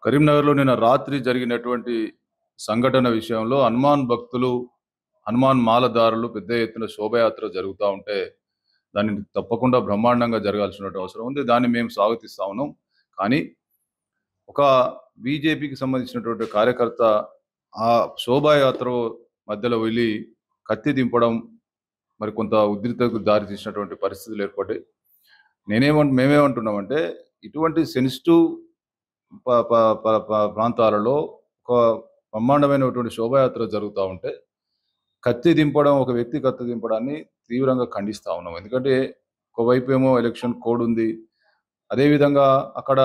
కరీంనగర్‌లో నిన్న రాత్రి జరిగినటువంటి సంఘటన విషయంలో హనుమాన్ భక్తులు, హనుమాన్ మాలదారులు పెద్ద ఎత్తున శోభయాత్ర జరుగుతా ఉంటే, దాన్ని తప్పకుండా బ్రహ్మాండంగా జరగాల్సినటువంటి అవసరం ఉంది. దాన్ని మేము స్వాగతిస్తా ఉన్నాం. కానీ ఒక బీజేపీకి సంబంధించినటువంటి కార్యకర్త ఆ శోభాయాత్ర మధ్యలో వెళ్లి కత్తి దింపడం మరి కొంత ఉద్రిక్తతకు దారి తీసినటువంటి పరిస్థితులు ఏర్పడ్డాయి. మేమేమంటున్నామంటే ఇటువంటి సెన్సిటివ్ ప ప ప ప ప్రాంతాలలో ఒక బ్రహ్మాండమైనటువంటి శోభాయాత్ర జరుగుతా ఉంటే, కత్తి దింపడం, ఒక వ్యక్తి కత్తి దింపడాన్ని తీవ్రంగా ఖండిస్తా ఉన్నాం. ఎందుకంటే ఒకవైపేమో ఎలక్షన్ కోడ్ ఉంది. అదేవిధంగా అక్కడ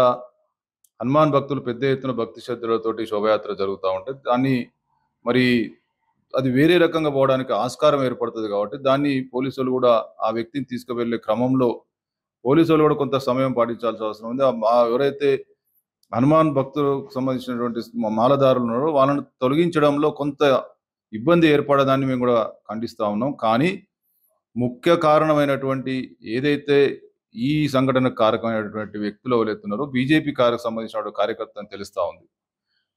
హనుమాన్ భక్తులు పెద్ద ఎత్తున భక్తి శ్రద్ధలతోటి శోభయాత్ర జరుగుతా ఉంటే, దాన్ని మరి అది వేరే రకంగా పోవడానికి ఆస్కారం ఏర్పడుతుంది కాబట్టి, దాన్ని పోలీసులు కూడా ఆ వ్యక్తిని తీసుకువెళ్ళే క్రమంలో పోలీసులు కూడా కొంత సమయం పాటించాల్సిన అవసరం ఉంది. ఎవరైతే హనుమాన్ భక్తులకు సంబంధించినటువంటి మాలదారులు ఉన్నారో వాళ్ళని తొలగించడంలో కొంత ఇబ్బంది ఏర్పడదాన్ని మేము కూడా ఖండిస్తా ఉన్నాం. కానీ ముఖ్య కారణమైనటువంటి ఏదైతే ఈ సంఘటనకు కారకమైనటువంటి వ్యక్తులు ఎవరైతున్నారో బీజేపీ సంబంధించిన కార్యకర్త అని తెలుస్తా ఉంది.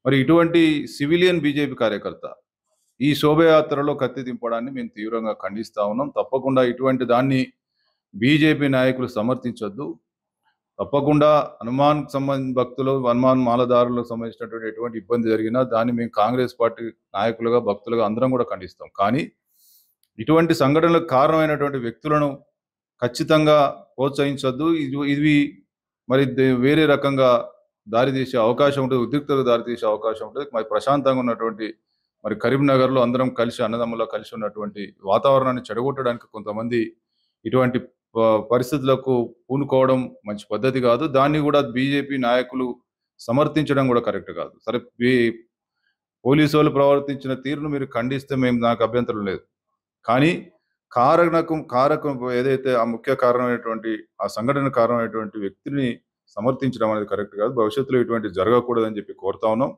మరి ఇటువంటి సివిలియన్ బీజేపీ కార్యకర్త ఈ శోభయాత్రలో కత్తి దింపడాన్ని మేము తీవ్రంగా ఖండిస్తా ఉన్నాం. తప్పకుండా ఇటువంటి దాన్ని బీజేపీ నాయకులు సమర్థించొద్దు. తప్పకుండా హనుమాన్ భక్తులు, హనుమాన్ మాలదారులకు సంబంధించినటువంటి ఎటువంటి ఇబ్బంది జరిగినా దాన్ని మేము కాంగ్రెస్ పార్టీ నాయకులుగా, భక్తులుగా అందరం కూడా ఖండిస్తాం. కానీ ఇటువంటి సంఘటనలకు కారణమైనటువంటి వ్యక్తులను ఖచ్చితంగా ప్రోత్సహించొద్దు. ఇది మరి వేరే రకంగా దారితీసే అవకాశం ఉంటుంది, ఉద్రిక్తతకు దారితీసే అవకాశం ఉంటుంది. మరి ప్రశాంతంగా ఉన్నటువంటి మరి కరీంనగర్లో అందరం కలిసి అన్నదమ్ములా కలిసి ఉన్నటువంటి వాతావరణాన్ని చెడగొట్టడానికి కొంతమంది ఇటువంటి పరిస్థితులకు పూనుకోవడం మంచి పద్ధతి కాదు. దాన్ని కూడా బీజేపీ నాయకులు సమర్థించడం కూడా కరెక్ట్ కాదు. సరే, పోలీసు వాళ్ళు ప్రవర్తించిన తీరును మీరు ఖండిస్తే నాకు అభ్యంతరం లేదు. కానీ కారకం ఏదైతే ఆ ముఖ్య కారణమైనటువంటి ఆ సంఘటన కారణమైనటువంటి వ్యక్తిని సమర్థించడం అనేది కరెక్ట్ కాదు. భవిష్యత్తులో ఇటువంటి జరగకూడదని చెప్పి కోరుతా ఉన్నాం.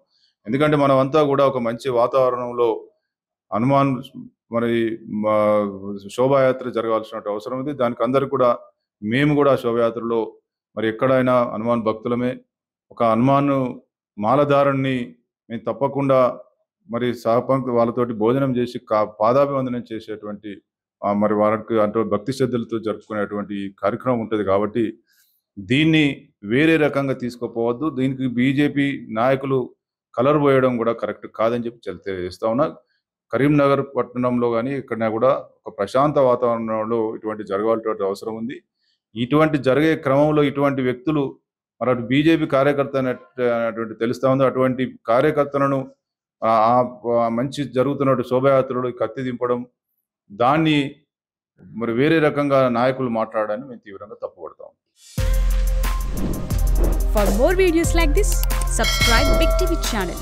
ఎందుకంటే మనమంతా కూడా ఒక మంచి వాతావరణంలో హనుమాన్ మరి శోభాయాత్ర జరగాల్సిన అవసరం ఉంది. దానికి అందరు కూడా మేము కూడా శోభయాత్రలో మరి ఎక్కడైనా హనుమాన్ భక్తులమే, ఒక హనుమాన్ మాలధారుణ్ణి మేము తప్పకుండా మరి సహపంక్తి వాళ్ళతోటి భోజనం చేసి పాదాభివందనం చేసేటువంటి మరి వాళ్ళకి అంటే భక్తి శ్రద్ధలతో జరుపుకునేటువంటి కార్యక్రమం ఉంటుంది. కాబట్టి దీన్ని వేరే రకంగా తీసుకోపోవద్దు. దీనికి బీజేపీ నాయకులు కలర్ పోయడం కూడా కరెక్ట్ కాదని చెప్పి తెలియజేస్తా ఉన్నా. కరీంనగర్ పట్టణంలో కానీ ఎక్కడైనా కూడా ఒక ప్రశాంత వాతావరణంలో ఇటువంటి జరగాల్సిన అవసరం ఉంది. ఇటువంటి జరిగే క్రమంలో ఇటువంటి వ్యక్తులు మరి అటు బీజేపీ కార్యకర్త అనేటువంటి తెలుస్తా ఉంది. అటువంటి కార్యకర్తలను మంచి జరుగుతున్నట్టు శోభయాత్రలు కత్తి దింపడం, దాన్ని మరి వేరే రకంగా నాయకులు మాట్లాడడాన్ని మేము తీవ్రంగా తప్పుపడతాం. For more videos like this, subscribe Big TV channel.